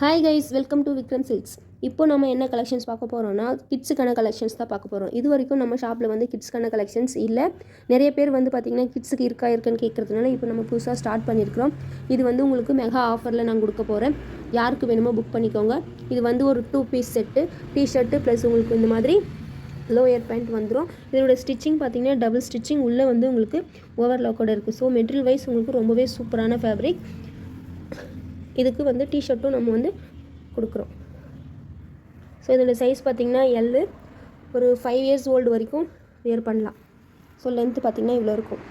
Hi guys, welcome to Vikram silks. இப்போ நம்ம என்ன கலெக்ஷன்ஸ் பார்க்க போகிறோம்னா கிட்ஸுக்கான கலெக்ஷன்ஸ் தான் பார்க்க போகிறோம். இது வரைக்கும் நம்ம ஷாப்பில் வந்து கிட்ஸ்க்கான கலெக்ஷன்ஸ் இல்லை. நிறைய பேர் வந்து பார்த்திங்கன்னா கிட்ஸுக்கு இருக்குன்னு கேட்குறதுனால இப்போ நம்ம புதுசாக ஸ்டார்ட் பண்ணியிருக்கிறோம். இது வந்து உங்களுக்கு மெகா ஆஃபரில் நான் கொடுக்க போகிறேன். யாருக்கு வேணுமோ புக் பண்ணிக்கோங்க. இது வந்து ஒரு 2 பீஸ் செட்டு, டிஷர்ட்டு ப்ளஸ் உங்களுக்கு இந்த மாதிரி லோயர் பேண்ட் வந்துடும். இதோட ஸ்டிச்சிங் பார்த்திங்கன்னா டபுள் ஸ்டிச்சிங், உள்ளே வந்து உங்களுக்கு ஓவர்லாக்கோடு இருக்குது. ஸோ மெட்டீரியல் வைஸ் உங்களுக்கு ரொம்பவே சூப்பரான ஃபேப்ரிக். இதுக்கு வந்து டிஷர்ட்டும் நம்ம வந்து கொடுக்குறோம். ஸோ இதோட சைஸ் பார்த்திங்கன்னா எல்லு, ஒரு 5 இயர்ஸ் ஓல்டு வரைக்கும் வேர் பண்ணலாம். ஸோ லென்த்து பார்த்திங்கன்னா இவ்வளோ இருக்கும்.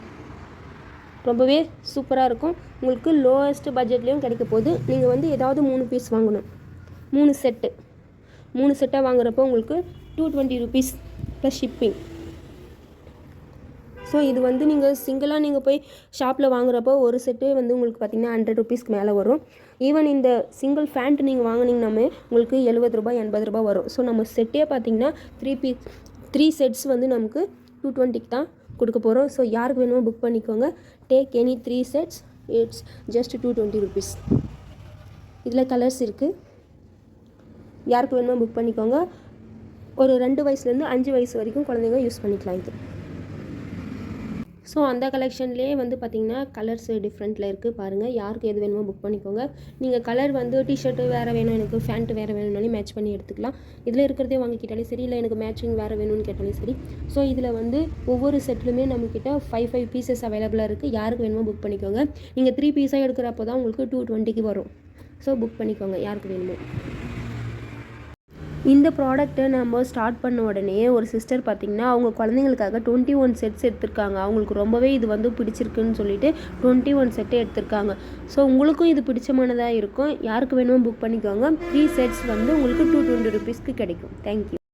ரொம்பவே சூப்பராக இருக்கும். உங்களுக்கு லோவஸ்ட் பட்ஜெட்லேயும் கிடைக்க போகுது. நீங்கள் வந்து ஏதாவது 3 பீஸ் வாங்கணும். 3 செட்டாக வாங்குறப்போ உங்களுக்கு 220 rupees ப்ளஸ் ஷிப்பிங். ஸோ இது வந்து நீங்கள் சிங்கிளாக நீங்கள் போய் ஷாப்பில் வாங்குறப்போ ஒரு செட்டே வந்து உங்களுக்கு பார்த்திங்கன்னா 100 rupeesக்கு மேலே வரும். ஈவன் இந்த சிங்கிள் ஃபேண்ட் நீங்கள் வாங்கினீங்கன்னாமே உங்களுக்கு 70 ரூபாய் 80 ரூபாய் வரும். ஸோ நம்ம செட்டே பார்த்திங்கன்னா 3 செட்ஸ் வந்து நமக்கு 220க்கு தான் கொடுக்க போகிறோம். ஸோ யாருக்கு வேணுமோ புக் பண்ணிக்கோங்க. Take any 3 sets, it's just 220 rupees. இதில் கலர்ஸ் இருக்குது. யாருக்கு வேணுமோ புக் பண்ணிக்கோங்க. ஒரு 2 வயசுலேருந்து 5 வயசு வரைக்கும் குழந்தைங்க யூஸ் பண்ணிக்கலாம் இது. ஸோ அந்த கலெக்ஷன்லேயே வந்து பார்த்திங்கன்னா கலர்ஸ் டிஃப்ரெண்ட்டில் இருக்குது. பாருங்கள், யாருக்கு எது வேணுமோ புக் பண்ணிக்கோங்க. நீங்கள் கலர் வந்து டிஷர்ட்டு வேறு வேணும், எனக்கு ஃபேண்ட்டு வேறு வேணும்னாலும் மேட்ச் பண்ணி எடுத்துக்கலாம். இதில் இருக்கிறதே வாங்கிக்கிட்டாலே சரி, இல்லை எனக்கு மேட்சிங் வேறு வேணும்னு கேட்டாலும் சரி. ஸோ இதில் வந்து ஒவ்வொரு செட்லுமே நம்மக்கிட்ட 5 பீசஸ் அவைலபிளாக இருக்குது. யாருக்கு வேணுமோ புக் பண்ணிக்கோங்க. நீங்கள் 3 பீஸாக எடுக்கிறப்போ தான் உங்களுக்கு 220க்கு வரும். ஸோ புக் பண்ணிக்கோங்க யாருக்கு வேணுமோ. இந்த ப்ராடக்ட்டை நம்ம ஸ்டார்ட் பண்ண உடனே ஒரு சிஸ்டர் பார்த்திங்கன்னா அவங்க குழந்தைங்களுக்காக 21 செட்ஸ் எடுத்திருக்காங்க. அவங்களுக்கு ரொம்பவே இது வந்து பிடிச்சிருக்குன்னு சொல்லிட்டு 21 செட்டை எடுத்திருக்காங்க. ஸோ உங்களுக்கும் இது பிடிச்சமானதாக இருக்கும். யாருக்கு வேணுமோ புக் பண்ணிக்கோங்க. 3 செட்ஸ் வந்து உங்களுக்கு 220 rupeesக்கு கிடைக்கும். தேங்க்யூ.